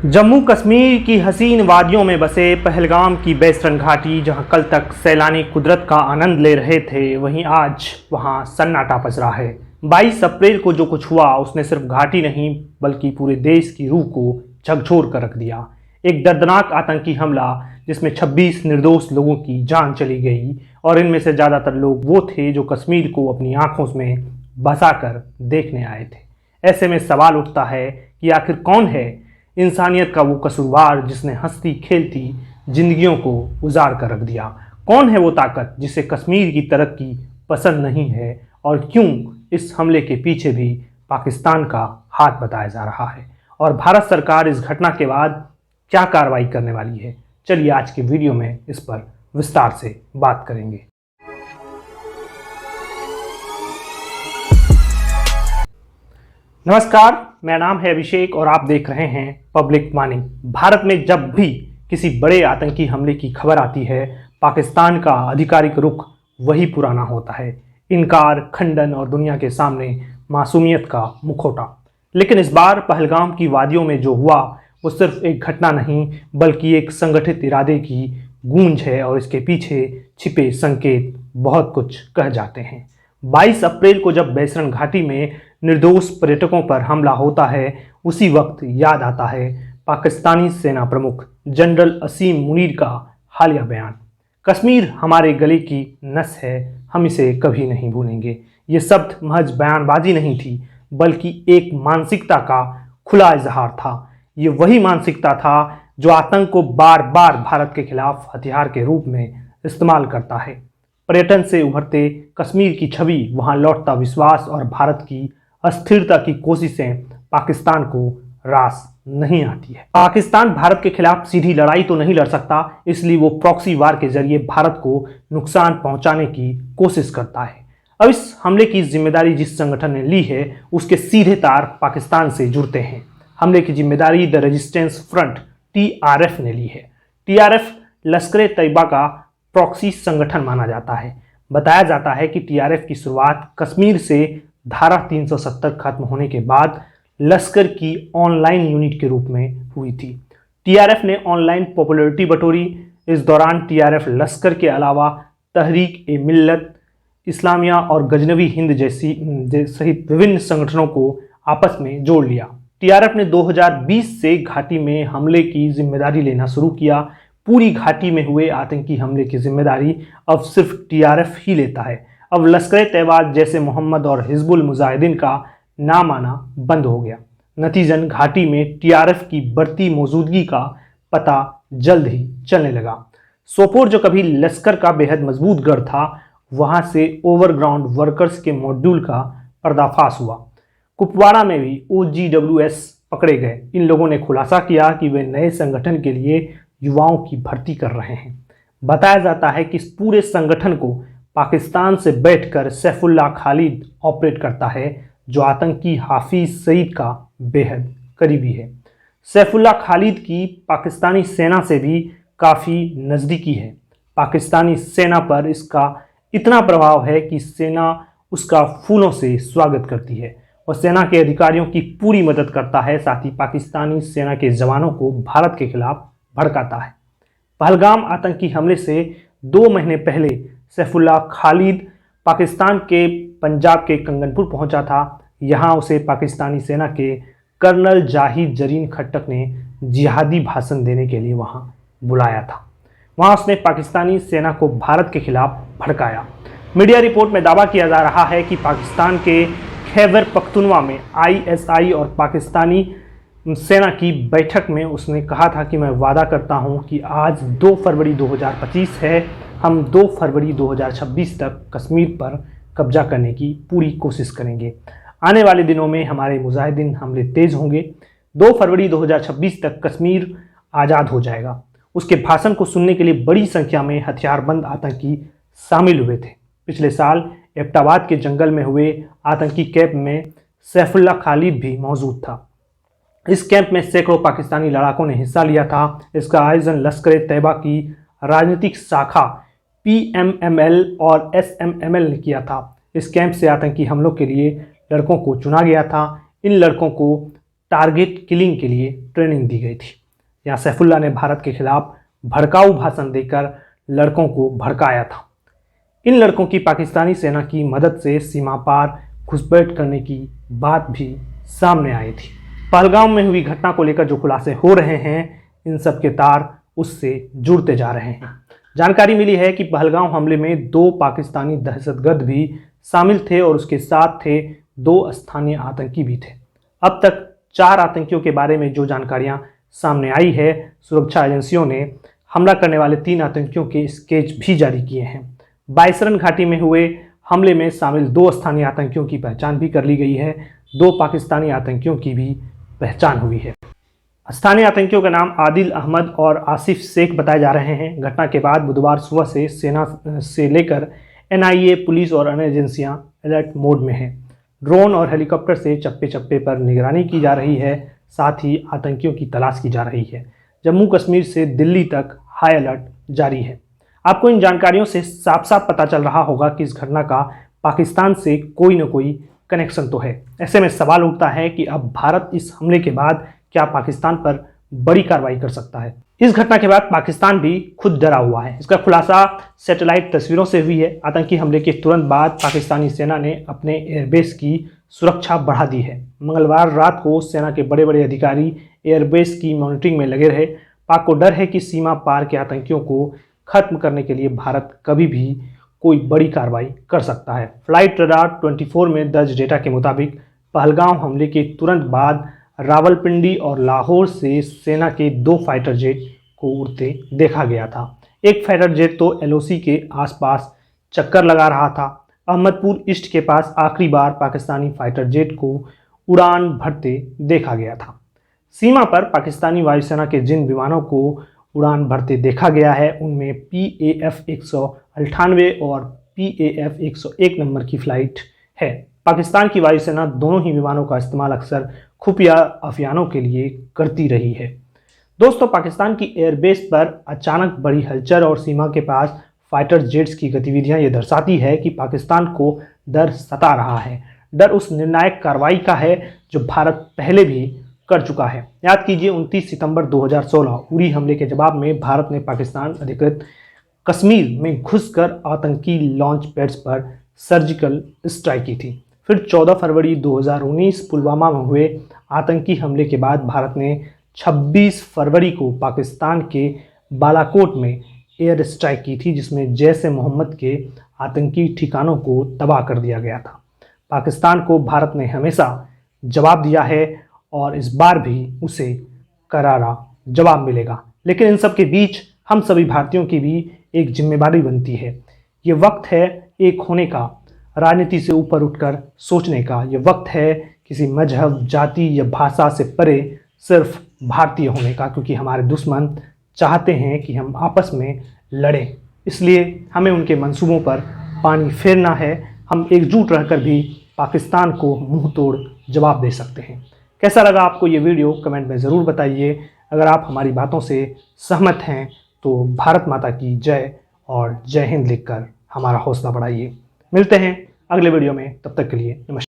जम्मू कश्मीर की हसीन वादियों में बसे पहलगाम की बेस्तरन घाटी, जहां कल तक सैलानी कुदरत का आनंद ले रहे थे, वहीं आज वहां सन्नाटा पसरा है। 22 अप्रैल को जो कुछ हुआ उसने सिर्फ घाटी नहीं बल्कि पूरे देश की रूह को झकझोर कर रख दिया। एक दर्दनाक आतंकी हमला जिसमें 26 निर्दोष लोगों की जान चली गई और इनमें से ज़्यादातर लोग वो थे जो कश्मीर को अपनी आंखों में बसा कर देखने आए थे। ऐसे में सवाल उठता है कि आखिर कौन है इंसानियत का वो कसूरवार जिसने हंसती खेलती जिंदगियों को उजाड़ कर रख दिया? कौन है वो ताकत जिसे कश्मीर की तरक्की पसंद नहीं है, और क्यों इस हमले के पीछे भी पाकिस्तान का हाथ बताया जा रहा है? और भारत सरकार इस घटना के बाद क्या कार्रवाई करने वाली है? चलिए आज के वीडियो में इस पर विस्तार से बात करेंगे। नमस्कार, मेरा नाम है अभिषेक और आप देख रहे हैं पब्लिक वाणी। भारत में जब भी किसी बड़े आतंकी हमले की खबर आती है, पाकिस्तान का आधिकारिक रुख वही पुराना होता है, इनकार, खंडन और दुनिया के सामने मासूमियत का मुखौटा। लेकिन इस बार पहलगाम की वादियों में जो हुआ वो सिर्फ एक घटना नहीं बल्कि एक संगठित इरादे की गूंज है, और इसके पीछे छिपे संकेत बहुत कुछ कह जाते हैं। 22 अप्रैल को जब बेसरन घाटी में निर्दोष पर्यटकों पर हमला होता है, उसी वक्त याद आता है पाकिस्तानी सेना प्रमुख जनरल असीम मुनीर का हालिया बयान, कश्मीर हमारे गले की नस है, हम इसे कभी नहीं भूलेंगे। ये शब्द महज बयानबाजी नहीं थी बल्कि एक मानसिकता का खुला इजहार था। ये वही मानसिकता था जो आतंक को बार बार भारत के खिलाफ हथियार के रूप में इस्तेमाल करता है। पर्यटन से उभरते कश्मीर की छवि, वहां लौटता विश्वास और भारत की अस्थिरता की कोशिशें पाकिस्तान को रास नहीं आती है। पाकिस्तान भारत के खिलाफ सीधी लड़ाई तो नहीं लड़ सकता, इसलिए वो प्रॉक्सी वार के जरिए भारत को नुकसान पहुंचाने की कोशिश करता है। अब इस हमले की जिम्मेदारी जिस संगठन ने ली है उसके सीधे तार पाकिस्तान से जुड़ते हैं। हमले की जिम्मेदारी द रेजिस्टेंस फ्रंट TRF ने ली है। TRF लश्कर-ए-तैयबा का प्रॉक्सी संगठन माना जाता है। बताया जाता है कि TRF की शुरुआत कश्मीर से धारा 370 खत्म होने के बाद लश्कर की ऑनलाइन यूनिट के रूप में हुई थी। TRF ने ऑनलाइन पॉपुलैरिटी बटोरी। इस दौरान TRF लश्कर के अलावा तहरीक-ए-मिल्लत इस्लामिया और गजनवी हिंद जैसी सहित विभिन्न संगठनों को आपस में जोड़ लिया। TRF ने 2020 से घाटी में हमले की जिम्मेदारी लेना शुरू किया। पूरी घाटी में हुए आतंकी हमले की जिम्मेदारी अब सिर्फ TRF ही लेता है। अब लश्कर-ए-तैयबा जैसे मोहम्मद और हिजबुल मुजाहिदीन का नाम आना बंद हो गया। नतीजन घाटी में TRF की बढ़ती मौजूदगी का पता जल्द ही चलने लगा। सोपोर जो कभी लश्कर का बेहद मजबूत गढ़ था, वहां से ओवरग्राउंड वर्कर्स के मॉड्यूल का पर्दाफाश हुआ। कुपवाड़ा में भी OGWS पकड़े गए। इन लोगों ने खुलासा किया कि वे नए संगठन के लिए युवाओं की भर्ती कर रहे हैं। बताया जाता है कि इस पूरे संगठन को पाकिस्तान से बैठकर सैफुल्लाह खालिद ऑपरेट करता है, जो आतंकी हाफिज सईद का बेहद करीबी है। सैफुल्लाह खालिद की पाकिस्तानी सेना से भी काफ़ी नज़दीकी है। पाकिस्तानी सेना पर इसका इतना प्रभाव है कि सेना उसका फूलों से स्वागत करती है और सेना के अधिकारियों की पूरी मदद करता है। साथ ही पाकिस्तानी सेना के जवानों को भारत के खिलाफ भड़काता है। पहलगाम आतंकी हमले से 2 महीने पहले सैफुल्लाह खालिद पाकिस्तान के पंजाब के कंगनपुर पहुंचा था। यहां उसे पाकिस्तानी सेना के कर्नल जाहिद जरीन खट्टक ने जिहादी भाषण देने के लिए वहां बुलाया था। वहां उसने पाकिस्तानी सेना को भारत के खिलाफ भड़काया। मीडिया रिपोर्ट में दावा किया जा रहा है कि पाकिस्तान के खैबर पख्तूनवा में ISI और पाकिस्तानी सेना की बैठक में उसने कहा था कि मैं वादा करता हूं कि आज 2 फरवरी 2025 है, हम 2 फरवरी 2026 तक कश्मीर पर कब्जा करने की पूरी कोशिश करेंगे। आने वाले दिनों में हमारे मुजाहिदीन हमले तेज होंगे। 2 फरवरी 2026 तक कश्मीर आज़ाद हो जाएगा। उसके भाषण को सुनने के लिए बड़ी संख्या में हथियारबंद आतंकी शामिल हुए थे। पिछले साल एबटाबाद के जंगल में हुए आतंकी कैंप में सैफुल्लाह खालिद भी मौजूद था। इस कैंप में सैकड़ों पाकिस्तानी लड़ाकों ने हिस्सा लिया था। इसका आयोजन लश्कर-ए-तैयबा की राजनीतिक शाखा PMML और SMML ने किया था। इस कैंप से आतंकी हमलों के लिए लड़कों को चुना गया था। इन लड़कों को टारगेट किलिंग के लिए ट्रेनिंग दी गई थी। यहाँ सैफुल्लाह ने भारत के खिलाफ भड़काऊ भाषण देकर लड़कों को भड़काया था। इन लड़कों की पाकिस्तानी सेना की मदद से सीमा पार घुसपैठ करने की बात भी सामने आई थी। पहलगाम में हुई घटना को लेकर जो खुलासे हो रहे हैं, इन सब के तार उससे जुड़ते जा रहे हैं। जानकारी मिली है कि पहलगाम हमले में 2 पाकिस्तानी दहशतगर्द भी शामिल थे और उसके साथ थे 2 स्थानीय आतंकी भी थे। अब तक 4 आतंकियों के बारे में जो जानकारियां सामने आई है, सुरक्षा एजेंसियों ने हमला करने वाले 3 आतंकियों के स्केच भी जारी किए हैं। बाइसरन घाटी में हुए हमले में शामिल 2 स्थानीय आतंकियों की पहचान भी कर ली गई है। 2 पाकिस्तानी आतंकियों की भी पहचान हुई है। स्थानीय आतंकियों का नाम आदिल अहमद और आसिफ शेख बताए जा रहे हैं। घटना के बाद बुधवार सुबह से सेना से लेकर NIA, पुलिस और अन्य एजेंसियां अलर्ट मोड में हैं। ड्रोन और हेलीकॉप्टर से चप्पे चप्पे पर निगरानी की जा रही है, साथ ही आतंकियों की तलाश की जा रही है। जम्मू कश्मीर से दिल्ली तक हाई अलर्ट जारी है। आपको इन जानकारियों से साफ साफ पता चल रहा होगा कि इस घटना का पाकिस्तान से कोई न कोई कनेक्शन तो है। ऐसे में सवाल उठता है कि अब भारत इस हमले के बाद क्या पाकिस्तान पर बड़ी कार्रवाई कर सकता है। इस घटना के बाद पाकिस्तान भी खुद डरा हुआ है। इसका खुलासा सैटेलाइट तस्वीरों से हुई है। आतंकी हमले के तुरंत बाद पाकिस्तानी सेना ने अपने एयरबेस की सुरक्षा बढ़ा दी है। मंगलवार रात को सेना के बड़े बड़े अधिकारी एयरबेस की मॉनिटरिंग में लगे रहे। पाक को डर है कि सीमा पार के आतंकियों को खत्म करने के लिए भारत कभी भी कोई बड़ी कार्रवाई कर सकता है। फ्लाइट रडार 24 में दर्ज डेटा के मुताबिक पहलगाम हमले के तुरंत बाद रावलपिंडी और लाहौर से सेना के 2 फाइटर जेट को उड़ते देखा गया था। एक फाइटर जेट तो LOC के आसपास चक्कर लगा रहा था। अहमदपुर ईस्ट के पास आखिरी बार पाकिस्तानी फाइटर जेट को उड़ान भरते देखा गया था। सीमा पर पाकिस्तानी वायुसेना के जिन विमानों को उड़ान भरते देखा गया है, उनमें PAF 198 और PAF 101 नंबर की फ्लाइट है। पाकिस्तान की वायुसेना दोनों ही विमानों का इस्तेमाल अक्सर खुफिया अभियानों के लिए करती रही है। दोस्तों, पाकिस्तान की एयरबेस पर अचानक बड़ी हलचल और सीमा के पास फाइटर जेट्स की गतिविधियां ये दर्शाती है कि पाकिस्तान को डर सता रहा है। डर उस निर्णायक कार्रवाई का है जो भारत पहले भी कर चुका है। याद कीजिए 29 सितंबर 2016 उरी हमले के जवाब में भारत ने पाकिस्तान अधिकृत कश्मीर में घुसकर आतंकी लॉन्च पैड्स पर सर्जिकल स्ट्राइक की थी। फिर 14 फरवरी 2019 पुलवामा में हुए आतंकी हमले के बाद भारत ने 26 फरवरी को पाकिस्तान के बालाकोट में एयर स्ट्राइक की थी, जिसमें जैश ए मोहम्मद के आतंकी ठिकानों को तबाह कर दिया गया था। पाकिस्तान को भारत ने हमेशा जवाब दिया है और इस बार भी उसे करारा जवाब मिलेगा। लेकिन इन सब के बीच हम सभी भारतीयों की भी एक जिम्मेदारी बनती है। ये वक्त है एक होने का, राजनीति से ऊपर उठकर सोचने का। ये वक्त है किसी मजहब, जाति या भाषा से परे सिर्फ भारतीय होने का, क्योंकि हमारे दुश्मन चाहते हैं कि हम आपस में लड़ें। इसलिए हमें उनके मंसूबों पर पानी फेरना है। हम एकजुट रहकर भी पाकिस्तान को मुंह तोड़ जवाब दे सकते हैं। कैसा लगा आपको ये वीडियो, कमेंट में ज़रूर बताइए। अगर आप हमारी बातों से सहमत हैं तो भारत माता की जय और जय हिंद लिखकर हमारा हौसला बढ़ाइए। मिलते हैं अगले वीडियो में, तब तक के लिए नमस्कार।